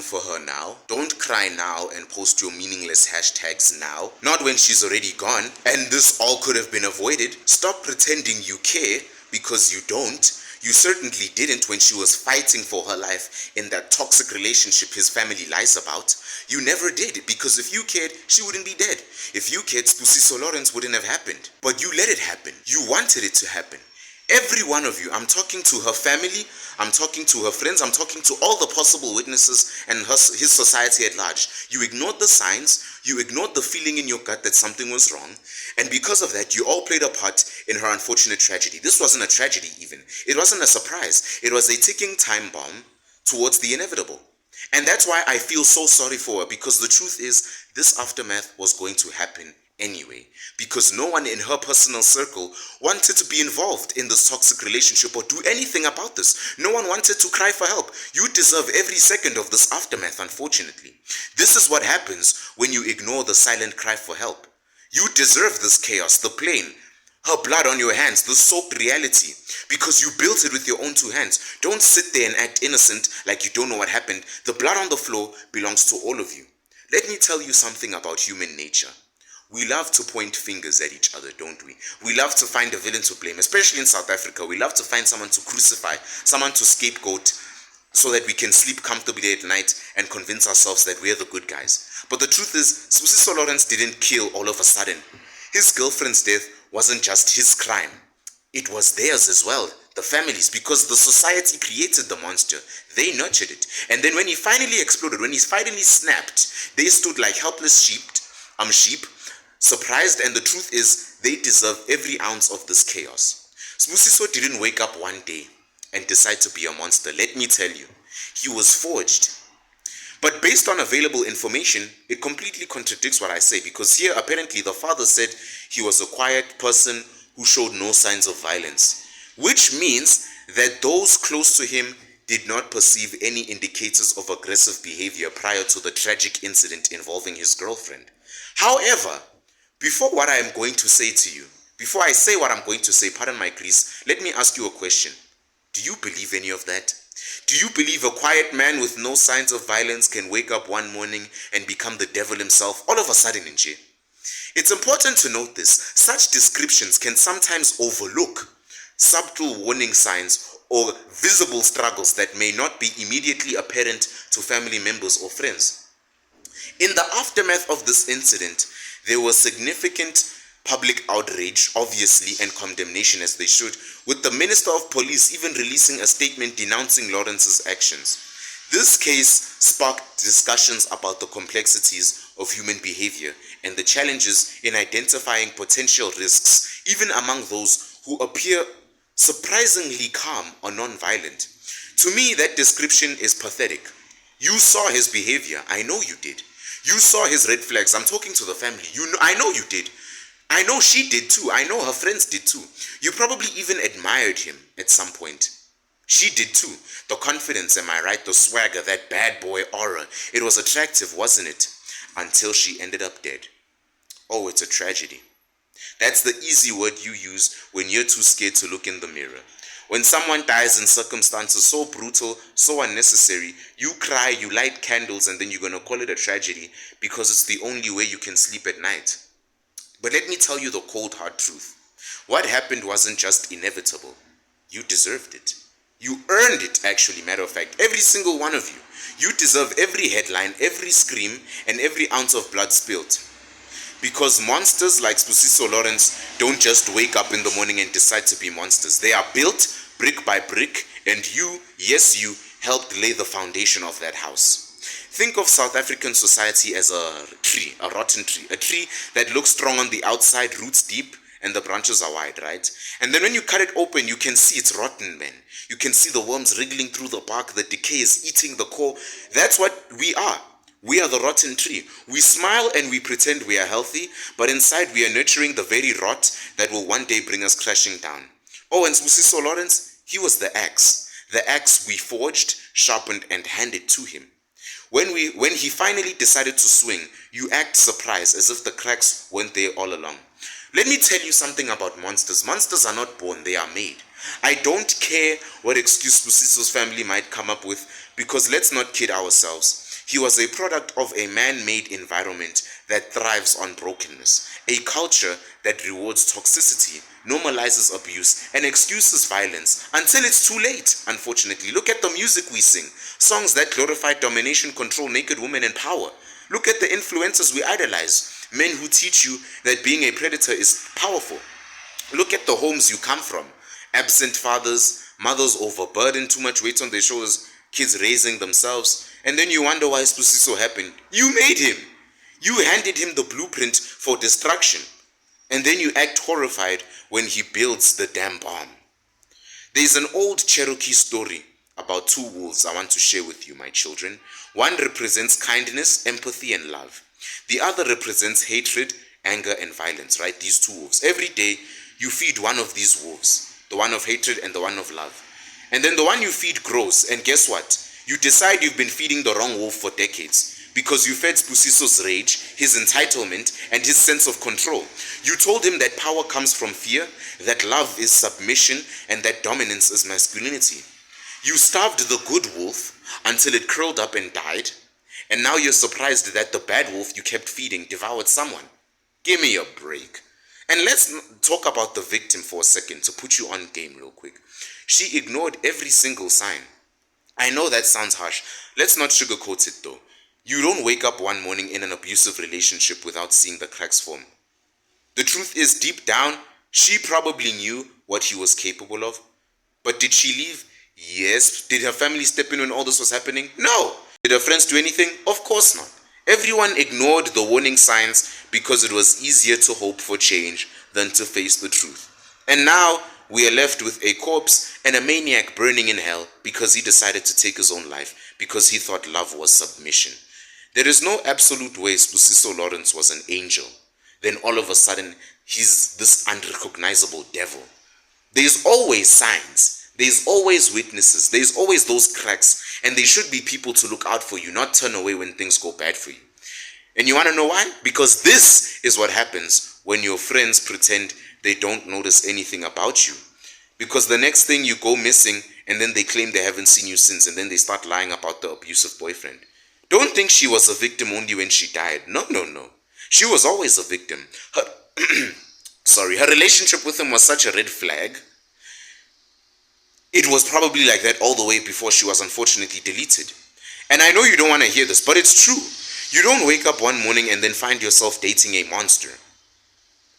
down for her now. Don't cry now and post your meaningless hashtags now. Not when she's already gone. And this all could have been avoided. Stop pretending you care, because you don't. You certainly didn't when she was fighting for her life in that toxic relationship his family lies about. You never did, because if you cared, she wouldn't be dead. If you cared, Sbusiso Lawrence wouldn't have happened. But you let it happen. You wanted it to happen. Every one of you. I'm talking to her family, I'm talking to her friends, I'm talking to all the possible witnesses and his society at large. You ignored the signs, you ignored the feeling in your gut that something was wrong, and because of that, you all played a part in her unfortunate tragedy. This wasn't a tragedy even. It wasn't a surprise. It was a ticking time bomb towards the inevitable. And that's why I feel so sorry for her, because the truth is, this aftermath was going to happen anyway, because no one in her personal circle wanted to be involved in this toxic relationship or do anything about this. No one wanted to cry for help. You deserve every second of this aftermath, unfortunately. This is what happens when you ignore the silent cry for help. You deserve this chaos, the pain, her blood on your hands, the soaked reality, because you built it with your own two hands. Don't sit there and act innocent like you don't know what happened. The blood on the floor belongs to all of you. Let me tell you something about human nature. We love to point fingers at each other, don't we? We love to find a villain to blame, especially in South Africa. We love to find someone to crucify, someone to scapegoat, so that we can sleep comfortably at night and convince ourselves that we're the good guys. But the truth is, Sbusiso Lawrence didn't kill all of a sudden. His girlfriend's death wasn't just his crime. It was theirs as well, the family's, because the society created the monster. They nurtured it. And then when he finally exploded, when he finally snapped, they stood like helpless sheep, surprised, and the truth is, they deserve every ounce of this chaos. Sbusiso didn't wake up one day and decide to be a monster. Let me tell you, he was forged. But based on available information, it completely contradicts what I say, because here apparently the father said he was a quiet person who showed no signs of violence, which means that those close to him did not perceive any indicators of aggressive behavior prior to the tragic incident involving his girlfriend. However, before what I am going to say to you, before I say what I'm going to say, pardon my Greece, let me ask you a question. Do you believe any of that? Do you believe a quiet man with no signs of violence can wake up one morning and become the devil himself all of a sudden in jail? It's important to note this. Such descriptions can sometimes overlook subtle warning signs or visible struggles that may not be immediately apparent to family members or friends. In the aftermath of this incident, there was significant public outrage, obviously, and condemnation, as they should, with the Minister of Police even releasing a statement denouncing Lawrence's actions. This case sparked discussions about the complexities of human behavior and the challenges in identifying potential risks, even among those who appear surprisingly calm or non-violent. To me, that description is pathetic. You saw his behavior. I know you did. You saw his red flags. I'm talking to the family. I know you did. I know she did too. I know her friends did too. You probably even admired him at some point. She did too. The confidence, am I right? The swagger, that bad boy aura. It was attractive, wasn't it? Until she ended up dead. Oh, it's a tragedy. That's the easy word you use when you're too scared to look in the mirror. When someone dies in circumstances so brutal, so unnecessary, you cry, you light candles, and then you're going to call it a tragedy because it's the only way you can sleep at night. But let me tell you the cold hard truth. What happened wasn't just inevitable. You deserved it. You earned it, actually, matter of fact. Every single one of you. You deserve every headline, every scream, and every ounce of blood spilled. Because monsters like Sbusiso Lawrence don't just wake up in the morning and decide to be monsters. They are built brick by brick, and you, yes you, helped lay the foundation of that house. Think of South African society as a tree, a rotten tree. A tree that looks strong on the outside, roots deep, and the branches are wide, right? And then when you cut it open, you can see it's rotten, man. You can see the worms wriggling through the bark, the decay is eating the core. That's what we are. We are the rotten tree. We smile and we pretend we are healthy, but inside we are nurturing the very rot that will one day bring us crashing down. Oh, and Sbusiso Lawrence, he was the axe we forged, sharpened, and handed to him. When he finally decided to swing, you act surprised as if the cracks weren't there all along. Let me tell you something about monsters. Monsters are not born, they are made. I don't care what excuse Sbusiso's family might come up with, because let's not kid ourselves. He was a product of a man-made environment that thrives on brokenness, a culture that rewards toxicity, normalizes abuse, and excuses violence until it's too late, unfortunately. Look at the music we sing, songs that glorify domination, control, naked women, and power. Look at the influencers we idolize, men who teach you that being a predator is powerful. Look at the homes you come from, absent fathers, mothers overburdened, too much weight on their shoulders, kids raising themselves, and then you wonder why Sbusiso happened. You made him. You handed him the blueprint for destruction, and then you act horrified when he builds the damn bomb. There's an old Cherokee story about two wolves I want to share with you, my children. One represents kindness, empathy, and love. The other represents hatred, anger, and violence, right? These two wolves. Every day, you feed one of these wolves, the one of hatred and the one of love. And then the one you feed grows, and guess what? You decide you've been feeding the wrong wolf for decades because you fed Sbusiso's rage, his entitlement, and his sense of control. You told him that power comes from fear, that love is submission, and that dominance is masculinity. You starved the good wolf until it curled up and died, and now you're surprised that the bad wolf you kept feeding devoured someone. Give me a break. And let's talk about the victim for a second to put you on game real quick. She ignored every single sign. I know that sounds harsh. Let's not sugarcoat it though. You don't wake up one morning in an abusive relationship without seeing the cracks form. The truth is, deep down, she probably knew what he was capable of. But did she leave? Yes. Did her family step in when all this was happening? No. Did her friends do anything? Of course not. Everyone ignored the warning signs because it was easier to hope for change than to face the truth. And now we are left with a corpse and a maniac burning in hell because he decided to take his own life because he thought love was submission. There is no absolute way Sbusiso Lawrence was an angel. Then all of a sudden, he's this unrecognizable devil. There's always signs. There's always witnesses. There's always those cracks. And there should be people to look out for you, not turn away when things go bad for you. And you want to know why? Because this is what happens when your friends pretend they don't notice anything about you. Because the next thing you go missing and then they claim they haven't seen you since and then they start lying about the abusive boyfriend. Don't think she was a victim only when she died. No. She was always a victim. Her relationship with him was such a red flag. It was probably like that all the way before she was unfortunately deleted. And I know you don't want to hear this, but it's true. You don't wake up one morning and then find yourself dating a monster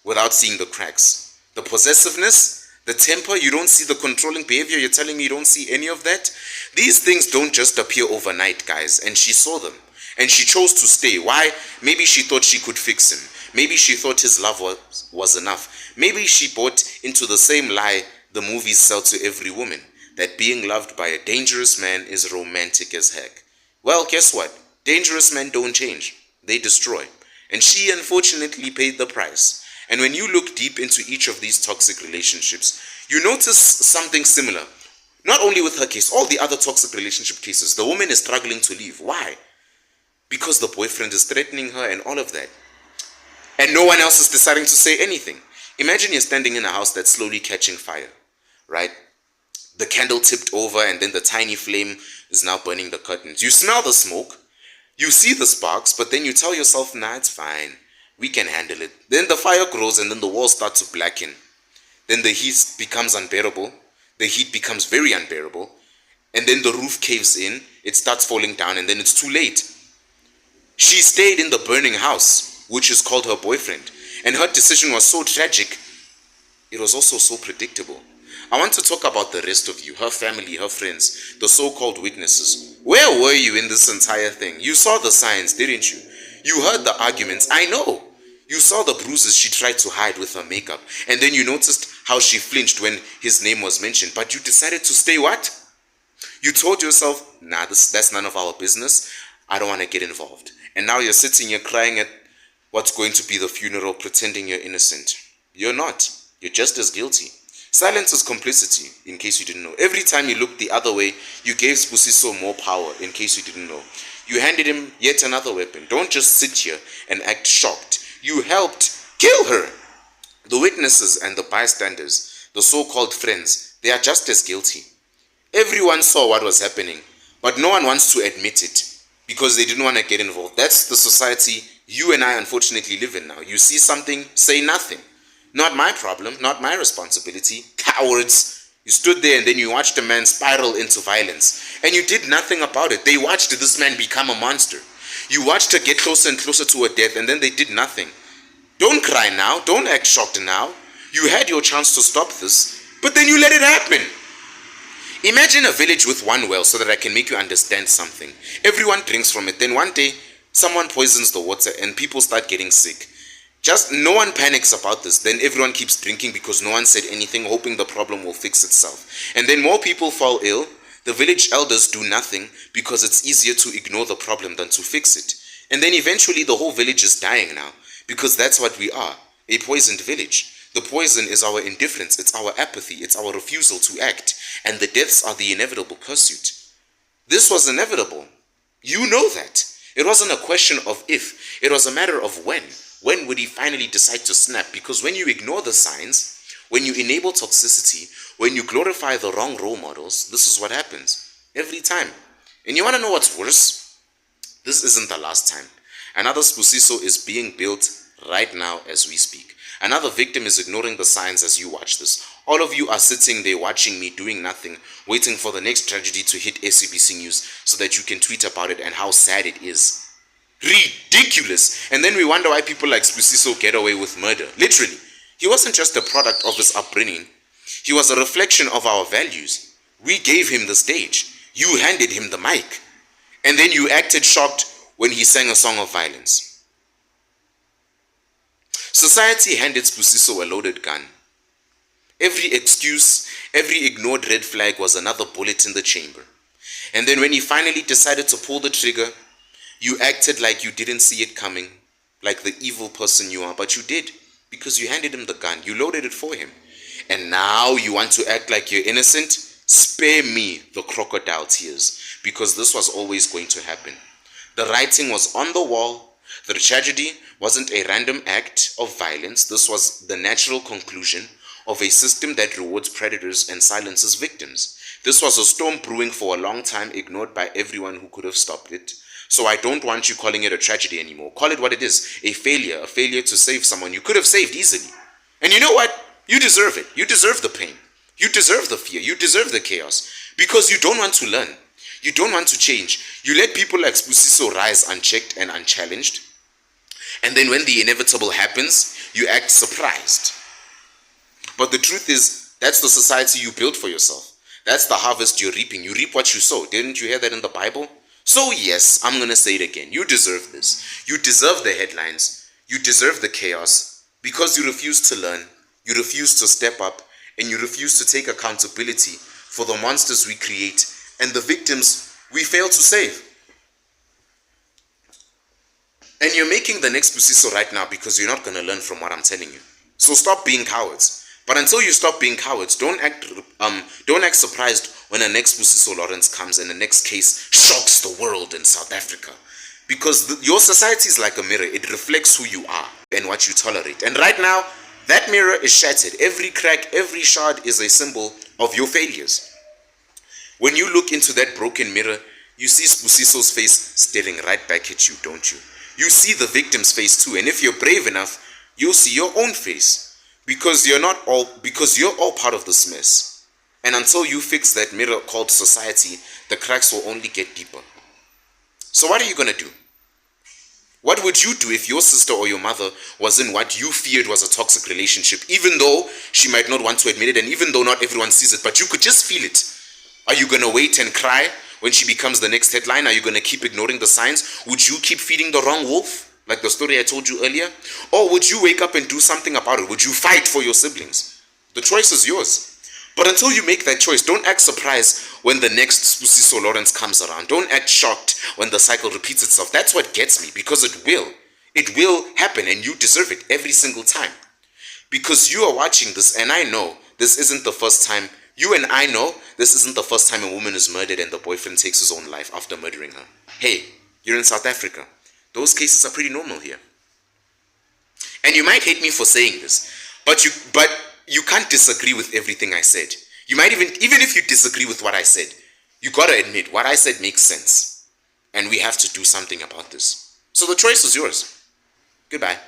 without seeing the cracks. The possessiveness, the temper, you don't see the controlling behavior. You're telling me you don't see any of that? These things don't just appear overnight, guys. And she saw them. And she chose to stay. Why? Maybe she thought she could fix him. Maybe she thought his love was enough. Maybe she bought into the same lie the movies sell to every woman, that being loved by a dangerous man is romantic as heck. Well, guess what? Dangerous men don't change. They destroy. And she unfortunately paid the price. And when you look deep into each of these toxic relationships, you notice something similar. Not only with her case, all the other toxic relationship cases, the woman is struggling to leave. Why? Because the boyfriend is threatening her and all of that. And no one else is deciding to say anything. Imagine you're standing in a house that's slowly catching fire, right? The candle tipped over and then the tiny flame is now burning the curtains. You smell the smoke, you see the sparks, but then you tell yourself, nah, it's fine. We can handle it. Then the fire grows and then the walls start to blacken. Then the heat becomes unbearable. The heat becomes very unbearable. And then the roof caves in, it starts falling down, and then it's too late. She stayed in the burning house, which is called her boyfriend. And her decision was so tragic, it was also so predictable. I want to talk about the rest of you, her family, her friends, the so-called witnesses. Where were you in this entire thing? You saw the signs, didn't you? You heard the arguments, I know. You saw the bruises she tried to hide with her makeup. And then you noticed how she flinched when his name was mentioned. But you decided to stay what? You told yourself, nah, that's none of our business. I don't want to get involved. And now you're sitting here crying at what's going to be the funeral, pretending you're innocent. You're not. You're just as guilty. Silence is complicity, in case you didn't know. Every time you looked the other way, you gave Sbusiso more power, in case you didn't know. You handed him yet another weapon. Don't just sit here and act shocked. You helped kill her. The witnesses and the bystanders, the so-called friends, they are just as guilty. Everyone saw what was happening, but no one wants to admit it. because they didn't want to get involved. That's the society you and I unfortunately live in now. You see something, say nothing. Not my problem, not my responsibility. Cowards. You stood there and then you watched a man spiral into violence. And you did nothing about it. They watched this man become a monster. You watched her get closer and closer to her death, and then they did nothing. Don't cry now. Don't act shocked now. You had your chance to stop this, but then you let it happen. Imagine a village with one well, so that I can make you understand something. Everyone drinks from it. Then one day, someone poisons the water and people start getting sick. Just no one panics about this. Then everyone keeps drinking because no one said anything, hoping the problem will fix itself. And then more people fall ill. The village elders do nothing because it's easier to ignore the problem than to fix it. And then eventually the whole village is dying now, because that's what we are, a poisoned village. The poison is our indifference, it's our apathy, it's our refusal to act, and the deaths are the inevitable pursuit. This was inevitable. You know that. It wasn't a question of if, it was a matter of when. When would he finally decide to snap? Because when you ignore the signs, when you enable toxicity, when you glorify the wrong role models, this is what happens. Every time. And you want to know what's worse? This isn't the last time. Another Sbusiso is being built right now as we speak. Another victim is ignoring the signs as you watch this. All of you are sitting there watching me doing nothing, waiting for the next tragedy to hit SABC News so that you can tweet about it and how sad it is. Ridiculous. And then we wonder why people like Sbusiso get away with murder. Literally. He wasn't just a product of his upbringing. He was a reflection of our values. We gave him the stage. You handed him the mic. And then you acted shocked when he sang a song of violence. Society handed Sbusiso a loaded gun. Every excuse, every ignored red flag was another bullet in the chamber. And then when he finally decided to pull the trigger, you acted like you didn't see it coming, like the evil person you are, but you did, because you handed him the gun, you loaded it for him. And now you want to act like you're innocent? Spare me the crocodile tears, because this was always going to happen. The writing was on the wall. The tragedy wasn't a random act of violence. This was the natural conclusion of a system that rewards predators and silences victims. This was a storm brewing for a long time, ignored by everyone who could have stopped it. So I don't want you calling it a tragedy anymore. Call it what it is, a failure to save someone you could have saved easily. And you know what? You deserve it. You deserve the pain. You deserve the fear. You deserve the chaos. Because you don't want to learn. You don't want to change. You let people like Sbusiso rise unchecked and unchallenged. And then when the inevitable happens, you act surprised. But the truth is, that's the society you built for yourself. That's the harvest you're reaping. You reap what you sow. Didn't you hear that in the Bible? So yes, I'm going to say it again. You deserve this. You deserve the headlines. You deserve the chaos because you refuse to learn. You refuse to step up. And you refuse to take accountability for the monsters we create and the victims we fail to save. And you're making the next Sbusiso right now because you're not going to learn from what I'm telling you. So stop being cowards. But until you stop being cowards, don't act surprised when the next Sbusiso Lawrence comes and the next case shocks the world in South Africa. Because your society is like a mirror. It reflects who you are and what you tolerate. And right now, that mirror is shattered. Every crack, every shard is a symbol of your failures. When you look into that broken mirror, you see Sbusiso's face staring right back at you, don't you? You see the victim's face too. And if you're brave enough, you'll see your own face. Because you're all part of this mess. And until you fix that mirror called society, the cracks will only get deeper. So what are you going to do? What would you do if your sister or your mother was in what you feared was a toxic relationship, even though she might not want to admit it, and even though not everyone sees it, but you could just feel it? Are you going to wait and cry when she becomes the next headline? Are you going to keep ignoring the signs? Would you keep feeding the wrong wolf, like the story I told you earlier? Or would you wake up and do something about it? Would you fight for your siblings? The choice is yours. But until you make that choice, don't act surprised when the next Sbusiso Lawrence comes around. Don't act shocked when the cycle repeats itself. That's what gets me, because it will. It will happen, and you deserve it every single time. Because you are watching this, and I know this isn't the first time. You and I know this isn't the first time a woman is murdered and the boyfriend takes his own life after murdering her. Hey, you're in South Africa. Those cases are pretty normal here. And you might hate me for saying this, but you can't disagree with everything I said. You might even if you disagree with what I said, you gotta admit what I said makes sense. And we have to do something about this. So the choice is yours. Goodbye.